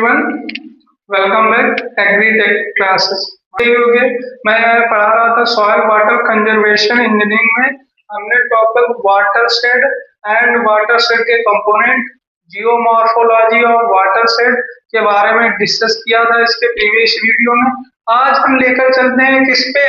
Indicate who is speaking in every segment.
Speaker 1: Everyone, welcome back agri tech classes. मैं पढ़ा रहा था सॉइल वाटर कंजर्वेशन इंजीनियरिंग में। हमने topic watershed and watershed के component, geomorphology of watershed के बारे में डिस्कस किया था इसके प्रीवियस वीडियो में। आज हम लेकर चलते हैं किस पे,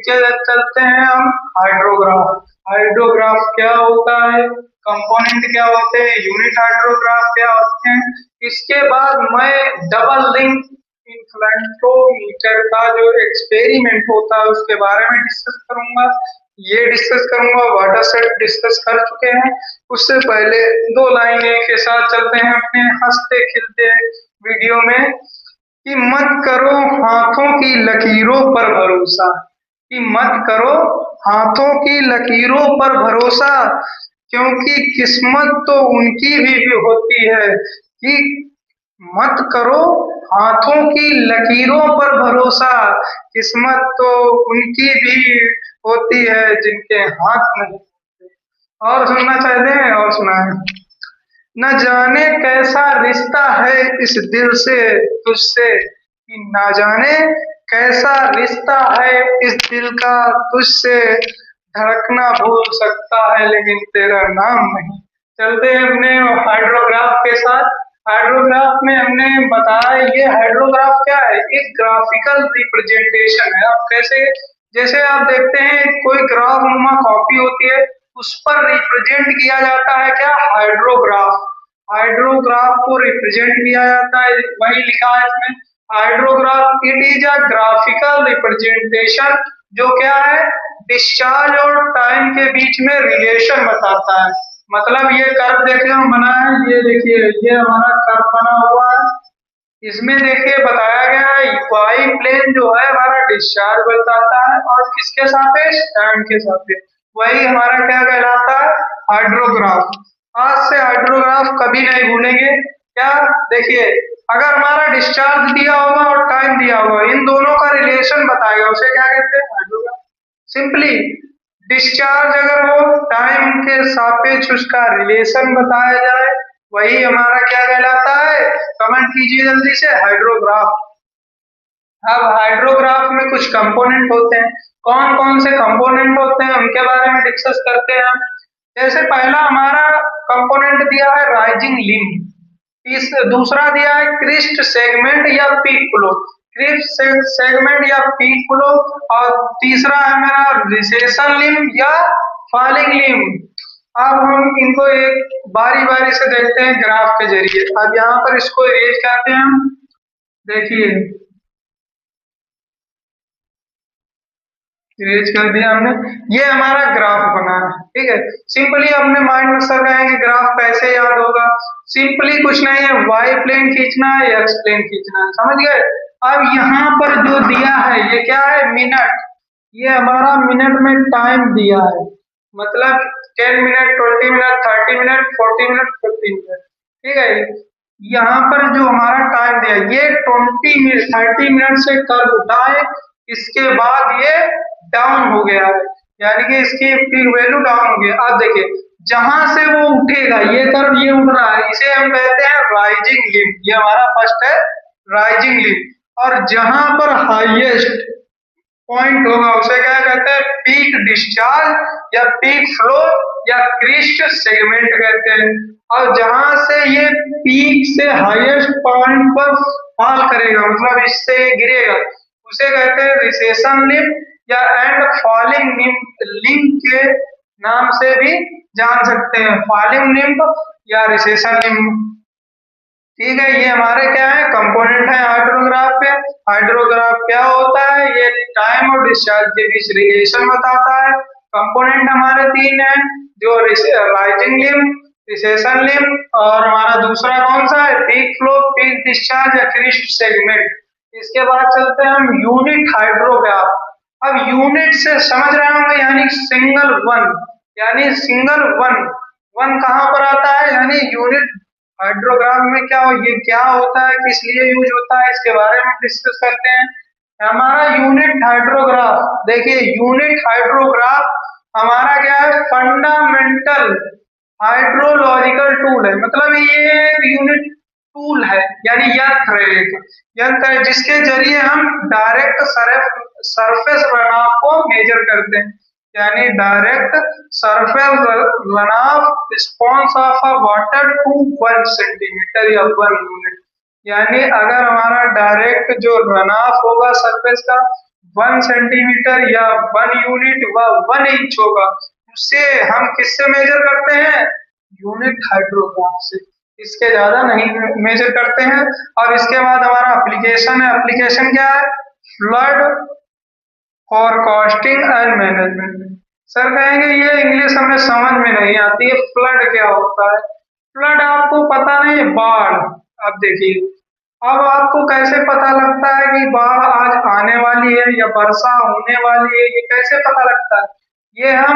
Speaker 1: चलते हैं हम हाइड्रोग्राफ। हाइड्रोग्राफ क्या होता है, कंपोनेंट क्या होते हैं, यूनिट हाइड्रोग्राफ क्या होते हैं। इसके बाद मैं डबल लिंक इन्फ्लेटोमीटर का जो एक्सपेरिमेंट होता है उसके बारे में डिस्कस करूंगा। ये डिस्कस करूंगा, वाटर सेट डिस्कस कर चुके हैं। उससे पहले दो लाइनें के साथ चलते हैं अपने हंसते खिलते वीडियो में कि मत करो हाथों की लकीरों पर भरोसा, कि मत करो हाथों की लकीरों पर भरोसा, क्योंकि किस्मत तो उनकी भी होती है। कि मत करो हाथों की लकीरों पर भरोसा, किस्मत तो उनकी भी होती है जिनके हाथ नहीं होते। और सुनना चाहते हैं और सुनाएं। न जाने कैसा रिश्ता है इस दिल से तुझसे, कि ना जाने कैसा रिश्ता है इस दिल का तुझसे, धड़कना भूल सकता है लेकिन तेरा नाम नहीं। चलते हैं अपने हाइड्रोग्राफ के साथ। हाइड्रोग्राफ में हमने बताया ये हाइड्रोग्राफ क्या है, एक ग्राफिकल रिप्रेजेंटेशन है। आप कैसे, जैसे आप देखते हैं कोई ग्राफ नुमा कॉपी होती है उस पर रिप्रेजेंट किया जाता है क्या, हाइड्रोग्राफ। हाइड्रोग्राफ को रिप्रेजेंट किया जाता है, वही लिखा है इसमें hydrograph it is a graphical representation, जो क्या है, डिस्चार्ज और टाइम के बीच में रिलेशन बताता है। मतलब ये कर्व देखिए हम बना है, ये देखिए ये हमारा कर्व बना हुआ है। इसमें देखिए बताया गया है वाई प्लेन जो है हमारा डिस्चार्ज बताता है और किसके सापेक्ष, टाइम के सापेक्ष। वही हमारा क्या कहलाता है, हाइड्रोग्राफ। आज से हाइड्रोग्राफ कभी नहीं भूलेंगे। क्या देखिए, अगर हमारा डिस्चार्ज दिया होगा और टाइम दिया होगा, इन दोनों का रिलेशन बताएगा, उसे क्या कहते हैं, हाइड्रोग्राफ। सिंपली डिस्चार्ज अगर हो टाइम के सापेक्ष उसका रिलेशन बताया जाए, वही हमारा क्या कहलाता है, कमेंट कीजिए जल्दी से, हाइड्रोग्राफ। अब हाइड्रोग्राफ में कुछ कंपोनेंट होते हैं, कौन कौन से कंपोनेंट होते हैं उनके बारे में डिस्कस करते हैं हम। जैसे पहला हमारा कंपोनेंट दिया है राइजिंग लिम्ब, इस दूसरा दिया है क्रिस्ट सेगमेंट या पीक फ्लो, क्रिस्ट सेगमेंट या पीक फ्लो, और तीसरा है मेरा रिसेशन लिम्ब या फॉलिंग लिम्ब। अब हम इनको एक बारी बारी से देखते हैं ग्राफ के जरिए। अब यहाँ पर इसको इरेज करते हैं हम, देखिए इरेज कर दिया हमने, ये हमारा ग्राफ बना है। ठीक है, सिंपली अपने माइंड में सर गए कि ग्राफ कैसे याद होगा। सिंपली कुछ नहीं है, वाई प्लेन खींचना है, एक्स प्लेन खींचना है, समझ गए। अब यहाँ पर जो दिया है ये क्या है, मिनट। ये हमारा मिनट में टाइम दिया है, मतलब 10 minute, 20 minute, 30 minute, 40 minute, 50 minute. ठीक है, यहाँ पर जो हमारा टाइम दिया ये 20 मिनट, 30 मिनट से कर्व उठा है, इसके बाद ये डाउन हो गया है, यानी कि इसकी पीक वैल्यू डाउन हो गई। अब देखिए जहां से वो उठेगा, ये कर्व ये उठ रहा है, इसे हम कहते हैं राइजिंग लिम्ब। ये हमारा फर्स्ट है राइजिंग लिम्ब। और जहां पर हाईएस्ट पॉइंट होगा उसे क्या कहते हैं, पीक डिस्चार्ज या पीक फ्लो या क्रिस्ट सेगमेंट कहते हैं। और जहां से ये पीक से हाईएस्ट पॉइंट पर फॉल करेगा, मतलब इससे गिरेगा, उसे कहते हैं रिसेशन लिम्ब या एंड फॉलिंग लिम्ब के नाम से भी जान सकते हैं, फॉलिंग लिम्ब या रिसेशन लिम्ब। ठीक है, ये हमारे क्या है, कंपोनेंट है हाइड्रोग्राफ के। हाइड्रोग्राफ क्या होता है, ये टाइम और डिस्चार्ज के बीच रिलेशन बताता है। कंपोनेंट हमारे तीन हैं, जो राइजिंग लिम्ब, रिसेशन लिम्ब और हमारा दूसरा कौन सा है, पीक फ्लो, पीक डिस्चार्ज या क्रिस्ट सेगमेंट। इसके बाद चलते हैं हम यूनिट हाइड्रोग्राफ। अब यूनिट से समझ रहे होंगे, यानी सिंगल वन, यानी सिंगल वन। वन कहाँ पर आता है, यानी यूनिट हाइड्रोग्राफ में क्या हो, ये क्या होता है, किस लिए यूज होता है, इसके बारे में डिस्कस करते हैं। हमारा यूनिट हाइड्रोग्राफ, देखिए यूनिट हाइड्रोग्राफ हमारा क्या है, फंडामेंटल हाइड्रोलॉजिकल टूल है। मतलब ये यूनिट टूल है, यानी यंत्र है, एक यंत्र है जिसके जरिए हम डायरेक्ट सरफेस रनऑफ को मेजर करते हैं, यानी direct surface runoff response of a water to 1 centimeter या 1 यूनिट। यानी अगर हमारा डायरेक्ट जो रनऑफ होगा सरफेस का 1 सेंटीमीटर या 1 यूनिट व 1 इंच होगा, उससे हम किससे मेजर करते हैं? यूनिट हाइड्रोग्राफ से, इसके ज्यादा नहीं मेजर करते हैं। और इसके बाद हमारा एप्लीकेशन है। एप्लीकेशन क्या है? Flood forecasting and management. Sir कहेंगे ये इंग्लिश हमें समझ में नहीं आती है, फ्लड क्या होता है? फ्लड आपको पता नहीं, बाढ़। अब देखिए, अब आपको कैसे पता लगता है कि बाढ़ आज आने वाली है या वर्षा होने वाली है? ये कैसे पता लगता है? ये हम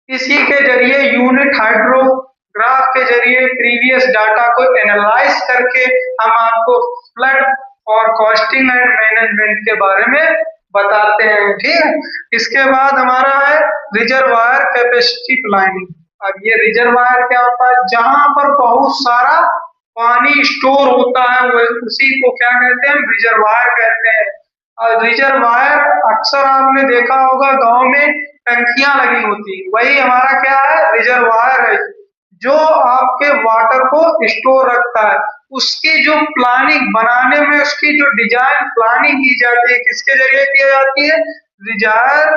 Speaker 1: इसी के जरिए यूनिट हाइड्रोग्राफ के जरिए प्रीवियस डाटा को एनालाइज करके हम आपको फ्लड फॉरकास्टिंग एंड मैनेजमेंट के बारे में बताते हैं। ठीक है, इसके बाद हमारा है रिजर्वायर कैपेसिटी प्लानिंग। अब ये रिजर्वायर क्या होता है? जहां पर बहुत सारा पानी स्टोर होता है, उसी को क्या कहते हैं? रिजर्वायर कहते हैं। और रिजर्वायर अक्सर आपने देखा होगा गांव में टंकियां लगी होती, वही हमारा क्या है? रिजर्वायर है, जो आपके वाटर को स्टोर रखता है। उसकी जो प्लानिंग बनाने में, उसकी जो डिजाइन प्लानिंग की जाती है, किसके जरिए की जाती है? रिजर्वायर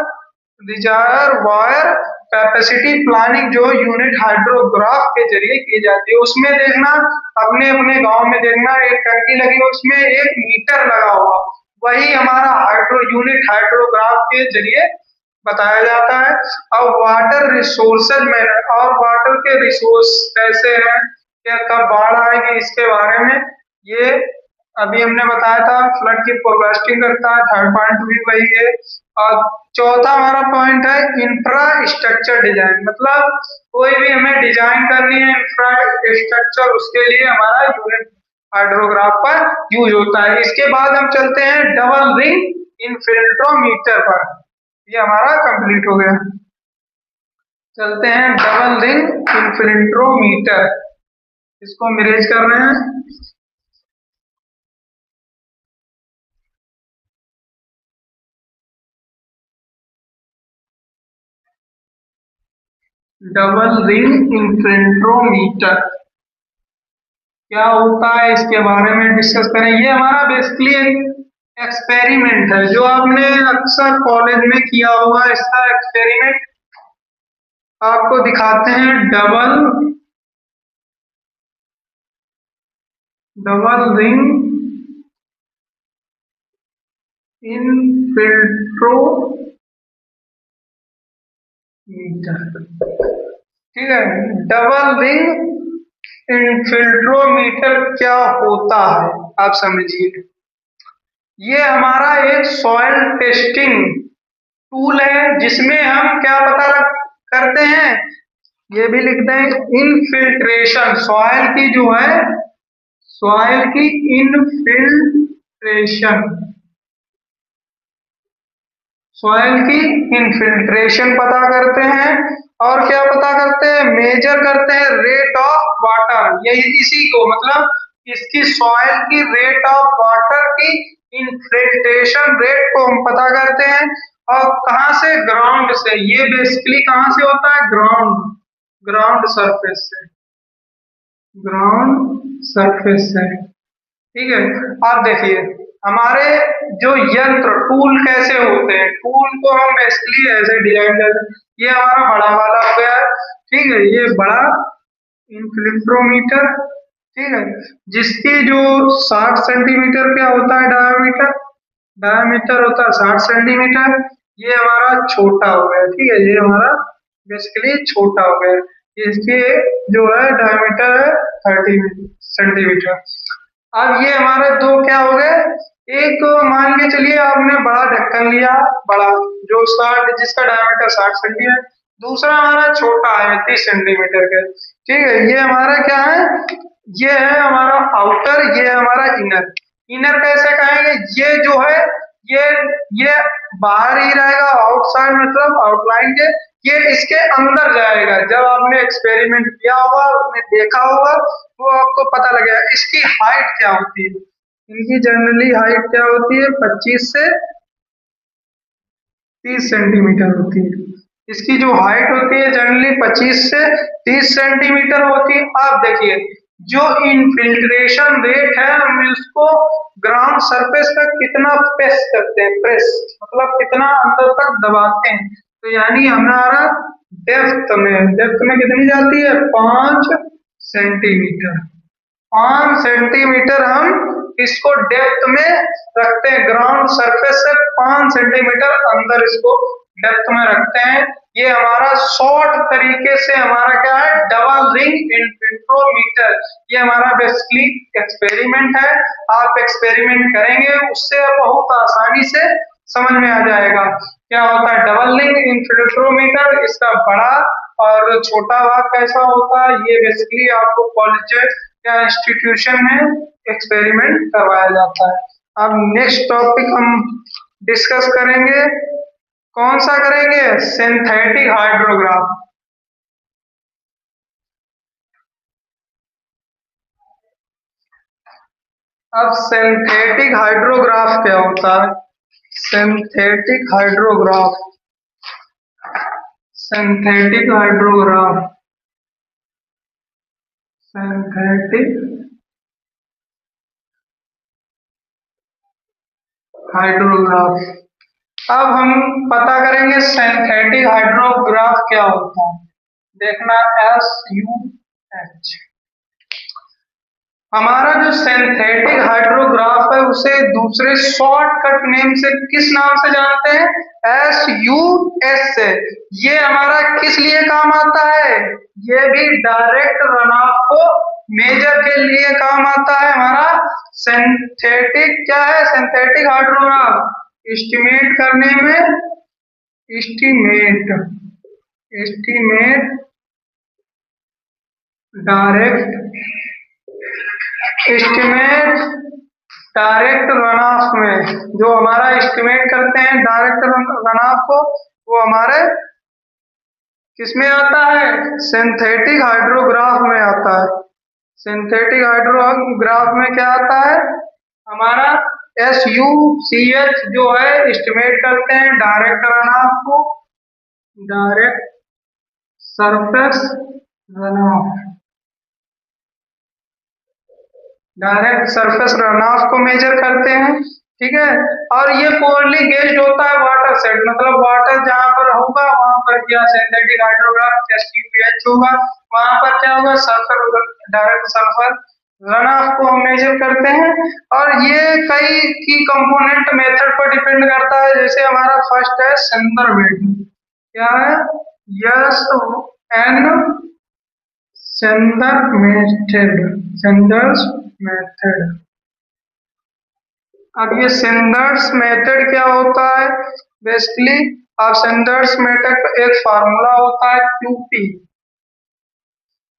Speaker 1: रिजर्वायर कैपेसिटी प्लानिंग जो यूनिट हाइड्रोग्राफ के जरिए की जाती है। उसमें देखना, अपने अपने गांव में देखना, एक टंकी लगी हो, उसमें एक मीटर लगा होगा, वही हमारा यूनिट हाइड्रोग्राफ के जरिए बताया जाता है। अब वाटर रिसोर्सेज में, और वाटर के रिसोर्स कैसे हैं, क्या कब बाढ़ आएगी, इसके बारे में ये अभी हमने बताया था। फ्लड की फोरकास्टिंग करता है, थर्ड पॉइंट भी वही है। और चौथा हमारा पॉइंट है इंफ्रास्ट्रक्चर डिजाइन, मतलब कोई भी हमें डिजाइन करनी है इंफ्रास्ट्रक्चर, उसके लिए हमारा यूनिट हाइड्रोग्राफ पर यूज होता है। इसके बाद हम चलते हैं डबल रिंग इनफिल्ट्रोमीटर पर। ये हमारा कंप्लीट हो गया। चलते हैं डबल रिंग इनफिल्ट्रोमीटर, इसको हम इरेज कर रहे हैं। डबल रिंग इन्फिल्ट्रोमीटर क्या होता है, इसके बारे में डिस्कस करें। ये हमारा बेसिकली एक एक्सपेरिमेंट है जो आपने अक्सर कॉलेज में किया होगा। इसका एक्सपेरिमेंट आपको दिखाते हैं। डबल रिंग इनफिल्ट्रोमीटर, ठीक है। डबल रिंग इन्फिल्ट्रोमीटर क्या होता है, आप समझिए। ये हमारा एक सॉइल टेस्टिंग टूल है, जिसमें हम क्या पता करते हैं, ये भी लिखते हैं इनफिल्ट्रेशन, सॉइल की जो है, सॉइल की इनफिल्ट्रेशन, सॉइल की इनफिल्ट्रेशन पता करते हैं। और क्या पता करते हैं? मेजर करते हैं रेट ऑफ वाटर, यही इसी को मतलब इसकी सॉइल की रेट ऑफ वाटर की इनफिल्ट्रेशन रेट को हम पता करते हैं। और कहाँ से? ग्राउंड से। ये बेसिकली कहाँ से होता है? ग्राउंड सरफेस से, ग्राउंड सरफेस से। ठीक है, आप देखिए हमारे जो यंत्र टूल कैसे होते हैं। टूल को हम बेसिकली ऐसे डिजाइन करते हैं। ये हमारा बड़ा वाला हो गया है, ठीक है, ये बड़ा इन्फिल्ट्रोमीटर, ठीक है, जिसकी जो 60 सेंटीमीटर क्या होता है? डायामीटर, डायामीटर होता है 60 सेंटीमीटर। ये हमारा छोटा हो गया, ठीक है, ये हमारा बेसिकली छोटा हो गया। इसके जो है डायामीटर है 30 सेंटीमीटर। अब ये हमारे दो क्या हो गए? एक तो मान के चलिए आपने बड़ा ढक्कन लिया, बड़ा जो 60, जिसका डायमीटर 60 सेंटीमीटर। दूसरा हमारा छोटा है 30 सेंटीमीटर का, ठीक है। ये हमारा क्या है? ये है हमारा आउटर, ये है हमारा इनर। इनर कैसे कहेंगे? ये जो है, ये बाहर ही रहेगा, आउटसाइड मतलब आउटलाइन के ये इसके अंदर जाएगा। जब आपने एक्सपेरिमेंट किया होगा, आपने देखा होगा, तो आपको पता लगेगा इसकी हाइट क्या होती है। इनकी जनरली हाइट क्या होती है, 25 से 30 सेंटीमीटर होती है। इसकी जो हाइट होती है जनरली 25 से 30 सेंटीमीटर होती है। आप देखिए जो इनफिल्ट्रेशन रेट है, हम इसको ग्राउंड सरफेस पर कितना प्रेस करते हैं, प्रेस मतलब कितना अंदर तक दबाते हैं। तो यानी हमारा डेप्थ में कितनी जाती है, 5 सेंटीमीटर। 5 सेंटीमीटर हम इसको डेप्थ में रखते हैं, ग्राउंड सरफेस से 5 सेंटीमीटर अंदर इसको डेप्थ में रखते हैं। ये हमारा शॉर्ट तरीके से हमारा क्या है, डबल रिंग इंफिल्ट्रोमीटर। ये हमारा बेसिकली एक्सपेरिमेंट है। आप एक्सपेरिमेंट करेंगे उससे बहुत आसानी से समझ में आ जाएगा क्या होता है डबल रिंग इंफिल्ट्रोमीटर, इसका बड़ा और छोटा भाग कैसा होता है। ये बेसिकली आपको कॉलेज या इंस्टीट्यूशन में एक्सपेरिमेंट करवाया जाता है। अब नेक्स्ट टॉपिक हम डिस्कस करेंगे, कौन सा करेंगे, सिंथेटिक हाइड्रोग्राफ। अब सिंथेटिक हाइड्रोग्राफ क्या होता है, synthetic hydrograph, synthetic hydrograph, synthetic hydrograph. अब हम पता करेंगे सिंथेटिक हाइड्रोग्राफ क्या होता है। देखना SUH। हमारा जो सिंथेटिक हाइड्रोग्राफ है उसे दूसरे शॉर्टकट नेम से किस नाम से जानते हैं, SUH से। ये हमारा किस लिए काम आता है, ये भी डायरेक्ट रनऑफ को मेजर के लिए काम आता है। हमारा सिंथेटिक क्या है, सिंथेटिक हाइड्रोग्राफ एस्टिमेट करने में, एस्टिमेट डायरेक्ट डायरेक्ट रनऑफ में, जो हमारा एस्टिमेट करते हैं डायरेक्ट रनऑफ को, वो हमारे किसमें आता है, सिंथेटिक हाइड्रोग्राफ में आता है। सिंथेटिक हाइड्रोग्राफ में क्या आता है, हमारा SUCH जो है एस्टिमेट करते हैं डायरेक्ट रनऑफ को, direct surface runoff, direct surface runoff को मेजर करते हैं। ठीक है, और ये पोरली गेज्ड होता है वाटर सेट, मतलब वाटर जहां पर होगा वहां पर क्या सिंथेटिक हाइड्रोग्राफ SUH होगा, वहां पर क्या होगा, सल्फर, डायरेक्ट सल्फर रनऑफ को हम मेजर करते हैं। और ये कई की कंपोनेंट मेथड पर डिपेंड करता है। जैसे हमारा फर्स्ट है सेंडर मेथड, क्या है, सेंडर मेथड। अब ये सेंडर्स मेथड क्या होता है, बेसिकली अब सेंडर्स मेथड का एक फार्मूला होता है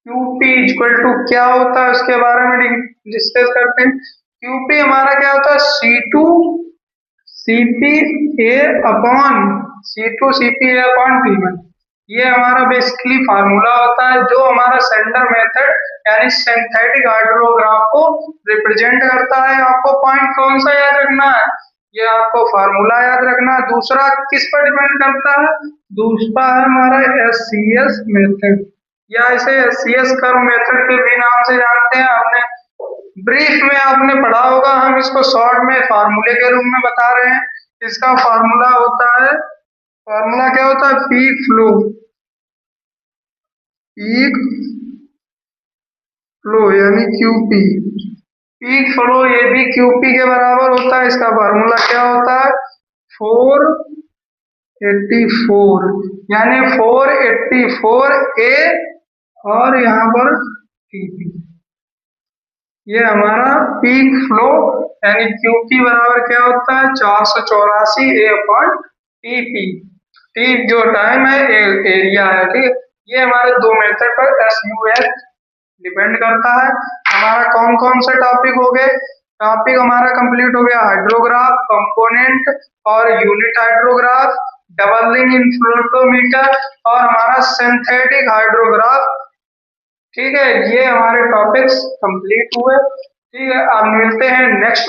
Speaker 1: QP इक्वल टू क्या होता है उसके बारे में डिस्कस करते हैं। QP हमारा क्या होता है, C2CPA अपॉन T1। ये हमारा बेसिकली फार्मूला होता है जो हमारा सेंडर मेथड यानी सिंथेटिक हाइड्रोग्राफ को रिप्रेजेंट करता है। आपको पॉइंट कौन सा याद रखना है, ये आपको फार्मूला याद रखना है। दूसरा किस पर डिपेंड करता है, दूसरा है हमारा SCS मेथड, या इसे SCS कर्व मेथड के भी नाम से जानते हैं। आपने ब्रीफ में आपने पढ़ा होगा, हम इसको शॉर्ट में फार्मूले के रूप में बता रहे हैं। इसका फार्मूला होता है, फार्मूला क्या होता है, पीक फ्लो यानी QP, पीक फ्लो ये भी QP के बराबर होता है। इसका फार्मूला क्या होता है, 484 यानी 484A और यहाँ पर TP। ये हमारा पीक फ्लो यानी QP बराबर क्या होता है, 484A अपॉन TP। T जो टाइम है, एरिया है। ठीक है, ये हमारे दो मेथड पर SUH डिपेंड करता है। हमारा कौन कौन से टॉपिक हो गए, टॉपिक हमारा कंप्लीट हो गया हाइड्रोग्राफ, कंपोनेंट और यूनिट हाइड्रोग्राफ, डबलिंग इन फ्लोटोमीटर और हमारा सिंथेटिक हाइड्रोग्राफ। ठीक है, ये हमारे टॉपिक्स कंप्लीट हुए। ठीक है, अब मिलते हैं नेक्स्ट